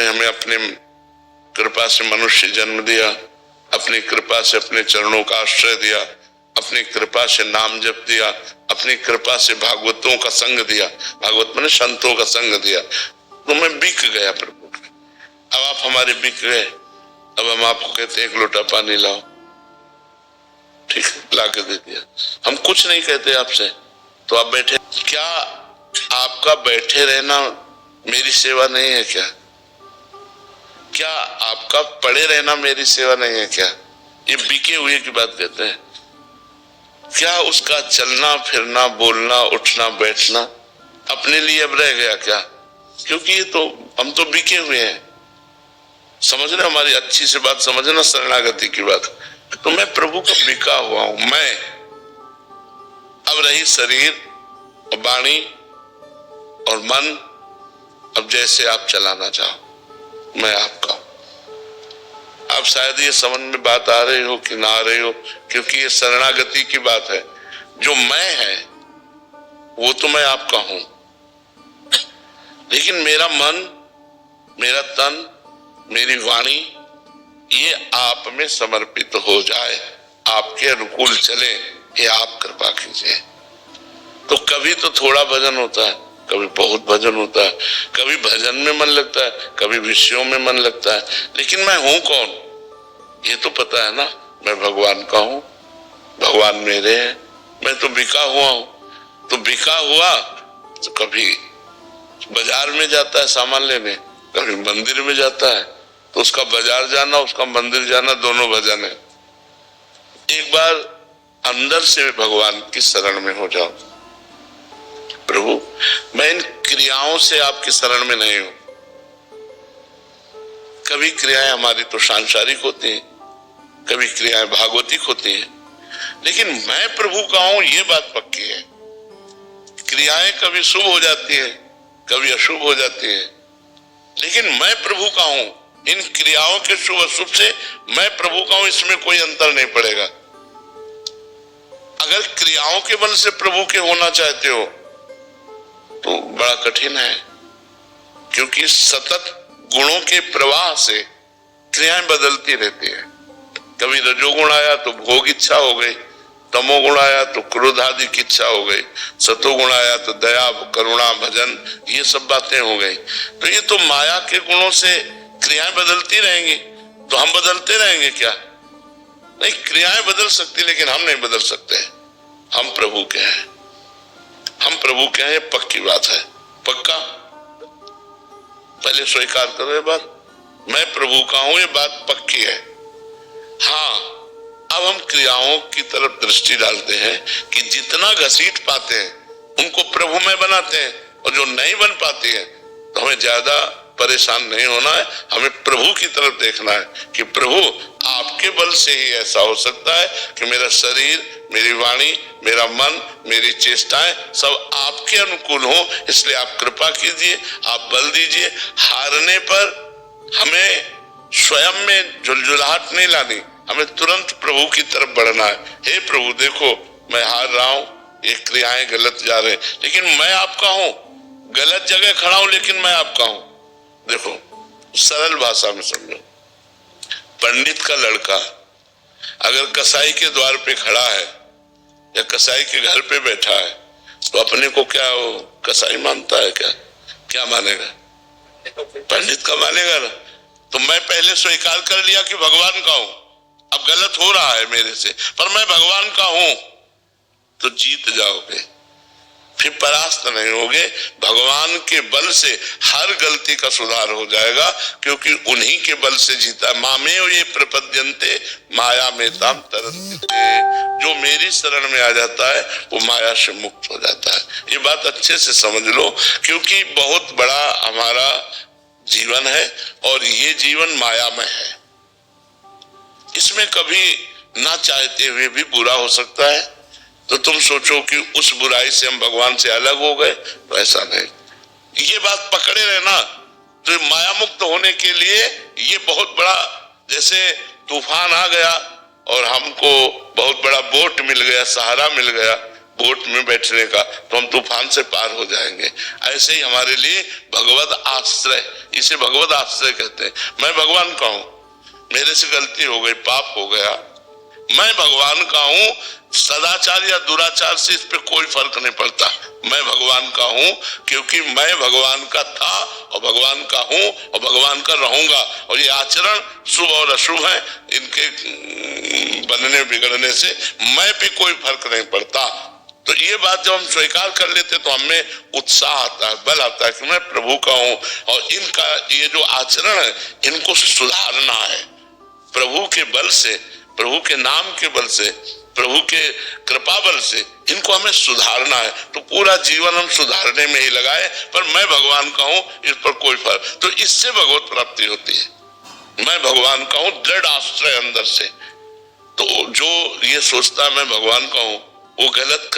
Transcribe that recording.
हमें अपने कृपा से मनुष्य जन्म दिया, अपनी कृपा से अपने चरणों का आश्रय दिया, अपनी कृपा से नाम जप दिया, अपनी कृपा से भागवतों का संग दिया, भागवत मैंने संतों का संग दिया, तो मैं बिक गया प्रभु। अब आप हमारे बिक गए, अब हम आपको कहते हैं एक लोटा पानी लाओ, ठीक ला के दे दिया। हम कुछ नहीं कहते आपसे, तो आप बैठे। क्या आपका बैठे रहना मेरी सेवा नहीं है क्या? क्या आपका पड़े रहना मेरी सेवा नहीं है क्या? ये बिके हुए की बात कहते हैं। क्या उसका चलना फिरना बोलना उठना बैठना अपने लिए अब रह गया क्या? क्योंकि ये तो हम तो बिके हुए हैं। समझ रहे, हमारी अच्छी से बात समझना, शरणागति की बात। तो मैं प्रभु का बिका हुआ हूं। मैं अब रही शरीर और वाणी और मन, अब जैसे आप चलाना चाहो मैं आपका हूं। आप शायद ये समझ में बात आ रही हो कि ना आ रही हो, क्योंकि ये शरणागति की बात है। जो मैं है वो तो मैं आपका हूं, लेकिन मेरा मन, मेरा तन, मेरी वाणी ये आप में समर्पित हो जाए, आपके अनुकूल चले, ये आप कृपा कीजिए। तो कभी तो थोड़ा भजन होता है, कभी बहुत भजन होता है, कभी भजन में मन लगता है, कभी विषयों में मन लगता है, लेकिन मैं हूं कौन ये तो पता है ना। मैं भगवान का हूं, भगवान मेरे हैं, मैं तो बिका हुआ हूं। तो बिका हुआ तो कभी बाजार में जाता है सामान लेने, कभी मंदिर में जाता है, तो उसका बाजार जाना उसका मंदिर जाना दोनों भजन है। एक बार अंदर से भगवान की शरण में हो जाओ, प्रभु मैं इन क्रियाओं से आपकी शरण में नहीं हूं। कभी क्रियाएं हमारी तो सांसारिक होती हैं, कभी क्रियाएं भागवतिक होती हैं, लेकिन मैं प्रभु का हूं ये बात पक्की है। क्रियाएं कभी शुभ हो जाती है, कभी अशुभ हो जाती है, लेकिन मैं प्रभु का हूं। इन क्रियाओं के शुभ अशुभ से मैं प्रभु का हूं, इसमें कोई अंतर नहीं पड़ेगा। अगर क्रियाओं के बल से प्रभु के होना चाहते हो तो बड़ा कठिन है, क्योंकि सतत गुणों के प्रवाह से क्रियाएं बदलती रहती है। कभी रजोगुण आया तो भोग इच्छा हो गई, तमोगुण आया तो क्रोध आदि की इच्छा हो गई, सतोगुण आया तो दया करुणा भजन ये सब बातें हो गई। तो ये तो माया के गुणों से क्रियाएं बदलती रहेंगी, तो हम बदलते रहेंगे क्या? नहीं, क्रियाएं बदल सकती लेकिन हम नहीं बदल सकते। हम प्रभु के हैं, हम प्रभु के हैं, ये पक्की बात है। पक्का पहले स्वीकार करो ये बात, मैं प्रभु का हूं, ये बात पक्की है। हाँ, अब हम क्रियाओं की तरफ दृष्टि डालते हैं कि जितना घसीट पाते हैं उनको प्रभु में बनाते हैं, और जो नहीं बन पाती है तो हमें ज्यादा परेशान नहीं होना है, हमें प्रभु की तरफ देखना है कि प्रभु आपके बल से ही ऐसा हो सकता है कि मेरा शरीर, मेरी वाणी, मेरा मन, मेरी चेष्टाएं सब आपके अनुकूल हो। इसलिए आप कृपा कीजिए, आप बल दीजिए। हारने पर हमें स्वयं में झुलझुलाहट नहीं लानी, हमें तुरंत प्रभु की तरफ बढ़ना है। हे प्रभु देखो मैं हार रहा हूं, ये क्रियाएं गलत जा रहे, लेकिन मैं आपका हूं। गलत जगह खड़ा हूं लेकिन मैं आपका हूं। देखो सरल भाषा में समझो, पंडित का लड़का अगर कसाई के द्वार पे खड़ा है या कसाई के घर पे बैठा है तो अपने को क्या वो कसाई मानता है? क्या मानेगा? पंडित का मानेगा ना। तो मैं पहले स्वीकार कर लिया कि भगवान का हूं, अब गलत हो रहा है मेरे से, पर मैं भगवान का हूं, तो जीत जाओगे, फिर परास्त नहीं होगे। भगवान के बल से हर गलती का सुधार हो जाएगा, क्योंकि उन्हीं के बल से जीता। मामेव ये प्रपद्यन्ते माया में ताम तरन्ते, जो मेरी शरण में आ जाता है वो माया से मुक्त हो जाता है। ये बात अच्छे से समझ लो, क्योंकि बहुत बड़ा हमारा जीवन है और ये जीवन मायामय है। इसमें कभी ना चाहते हुए भी बुरा हो सकता है, तो तुम सोचो कि उस बुराई से हम भगवान से अलग हो गए, तो ऐसा नहीं। ये बात पकड़े रहना, तो माया मुक्त होने के लिए ये बहुत बड़ा, जैसे तूफान आ गया और हमको बहुत बड़ा बोट मिल गया, सहारा मिल गया, बोट में बैठने का, तो हम तूफान से पार हो जाएंगे। ऐसे ही हमारे लिए भगवद आश्रय, इसे भगवद आश्रय कहते हैं। मैं भगवान का हूं, मेरे से गलती हो गई, पाप हो गया, मैं भगवान का हूं। सदाचार या दुराचार से इस पे कोई फर्क नहीं पड़ता। मैं भगवान का हूं क्योंकि मैं भगवान का था और भगवान का हूं और भगवान का रहूंगा। और ये आचरण शुभ और अशुभ है, इनके बनने बिगड़ने से मैं पे कोई फर्क नहीं पड़ता। तो ये बात जब हम स्वीकार कर लेते तो हमें उत्साह आता है, बल आता है कि मैं प्रभु का हूं और इनका ये जो आचरण है इनको सुधारना है। प्रभु के बल से, प्रभु के नाम के बल से, प्रभु के कृपा बल से इनको हमें सुधारना है। तो पूरा जीवन हम सुधारने में ही लगाए, पर मैं भगवान का हूं इस पर कोई फर्क, तो इससे भगवत प्राप्ति होती है। मैं भगवान का हूं, दृढ़ आश्रय अंदर से। तो जो ये सोचता है मैं भगवान का हूं, वो गलत